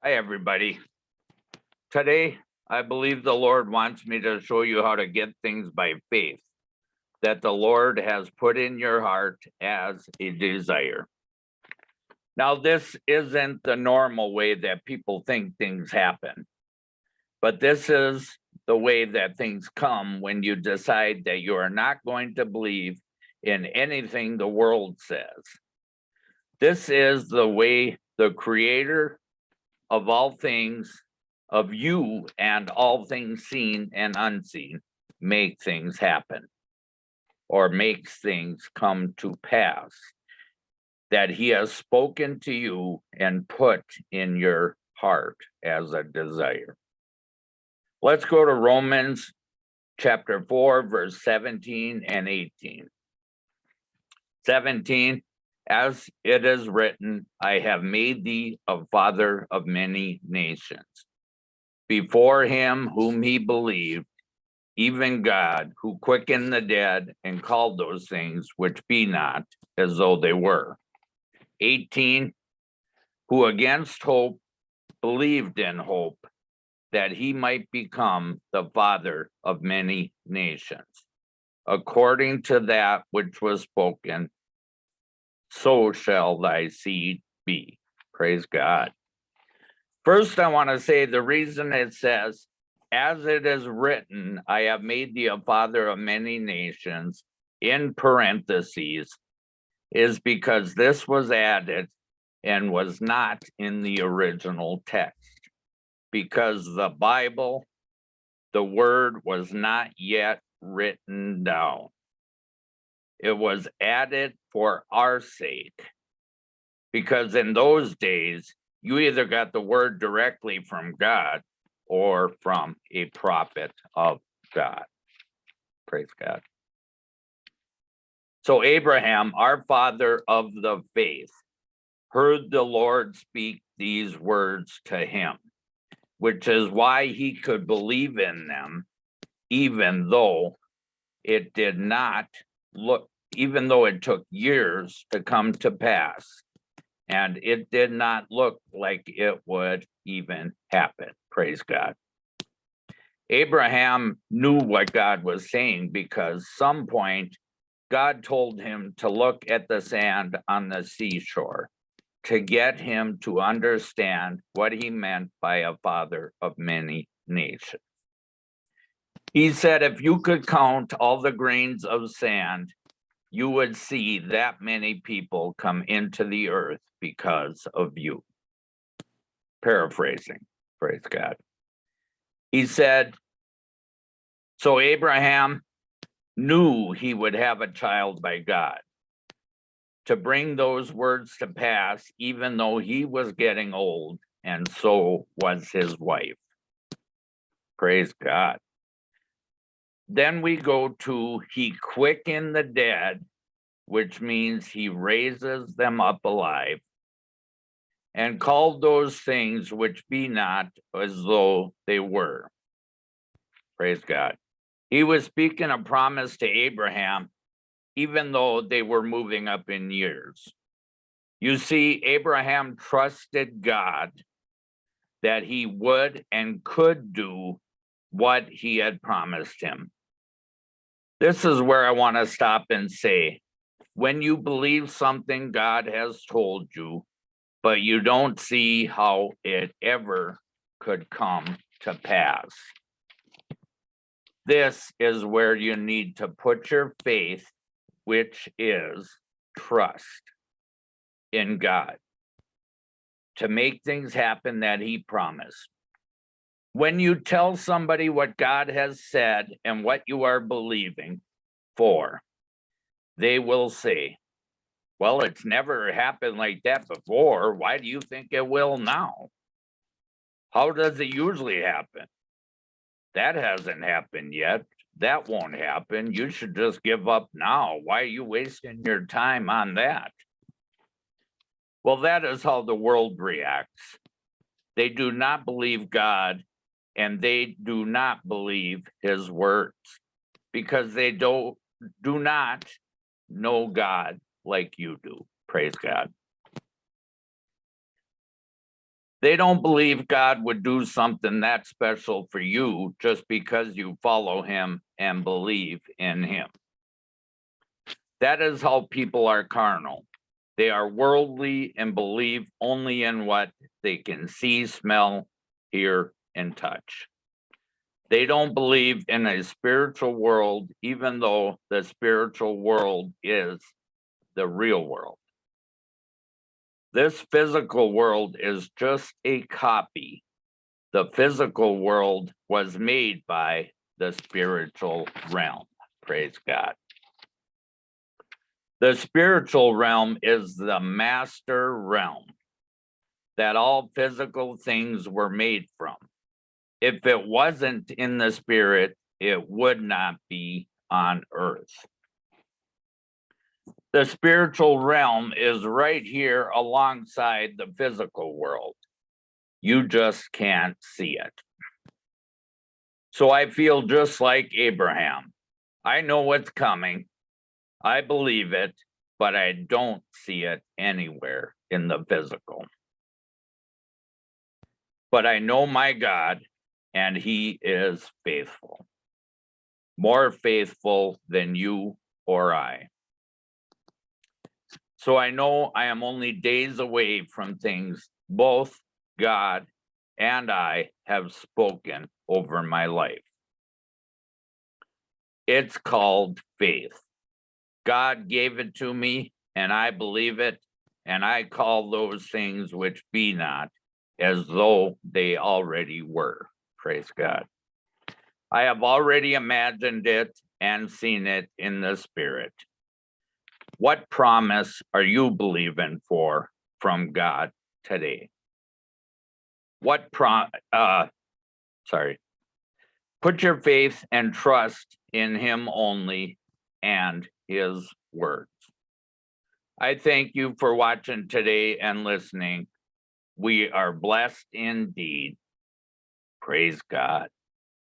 Hi, everybody. Today, I believe the Lord wants me to show you how to get things by faith that the Lord has put in your heart as a desire. Now, this isn't the normal way that people think things happen, but this is the way that things come when you decide that you are not going to believe in anything the world says. This is the way the Creator of all things, of you and all things seen and unseen, make things happen or makes things come to pass that he has spoken to you and put in your heart as a desire. Let's go to Romans chapter 4, verse 17 and 18. 17, as it is written, I have made thee a father of many nations. Before him whom he believed, even God, who quickened the dead and called those things which be not as though they were. 18, who against hope believed in hope, that he might become the father of many nations, according to that which was spoken, so shall thy seed be. Praise God. First, I want to say the reason it says, as it is written, I have made thee a father of many nations, in parentheses, is because this was added and was not in the original text. Because the Bible, the word was not yet written down. It was added for our sake. Because in those days, you either got the word directly from God or from a prophet of God. Praise God. So Abraham, our father of the faith, heard the Lord speak these words to him, which is why he could believe in them, even though it did not look, even though it took years to come to pass. And it did not look like it would even happen. Praise God. Abraham knew what God was saying because some point God told him to look at the sand on the seashore to get him to understand what he meant by a father of many nations. He said, if you could count all the grains of sand, you would see that many people come into the earth because of you. Paraphrasing, praise God. He said, so Abraham knew he would have a child by God to bring those words to pass, even though he was getting old, and so was his wife. Praise God. Then we go to, he quickened the dead, which means he raises them up alive, and called those things which be not as though they were. Praise God. He was speaking a promise to Abraham, even though they were moving up in years. You see, Abraham trusted God that he would and could do what he had promised him. This is where I want to stop and say, when you believe something God has told you, but you don't see how it ever could come to pass, this is where you need to put your faith, which is trust in God, to make things happen that he promised. When you tell somebody what God has said and what you are believing for, they will say, well, it's never happened like that before. Why do you think it will now? How does it usually happen? That hasn't happened yet. That won't happen. You should just give up now. Why are you wasting your time on that? Well, that is how the world reacts. They do not believe God, and they do not believe his words because they do not know God like you do. Praise God. They don't believe God would do something that special for you just because you follow him and believe in him. That is how people are carnal. They are worldly and believe only in what they can see, smell, hear, and touch. They don't believe in a spiritual world, even though the spiritual world is the real world. This physical world is just a copy. The physical world was made by the spiritual realm. Praise God. The spiritual realm is the master realm that all physical things were made from. If it wasn't in the spirit, it would not be on earth. The spiritual realm is right here alongside the physical world. You just can't see it. So I feel just like Abraham. I know what's coming. I believe it, but I don't see it anywhere in the physical. But I know my God, and he is faithful, more faithful than you or I. So I know I am only days away from things both God and I have spoken over my life. It's called faith. God gave it to me, and I believe it, and I call those things which be not as though they already were. Praise God. I have already imagined it and seen it in the spirit. What promise are you believing for from God today? Put your faith and trust in him only and his words. I thank you for watching today and listening. We are blessed indeed. Praise God.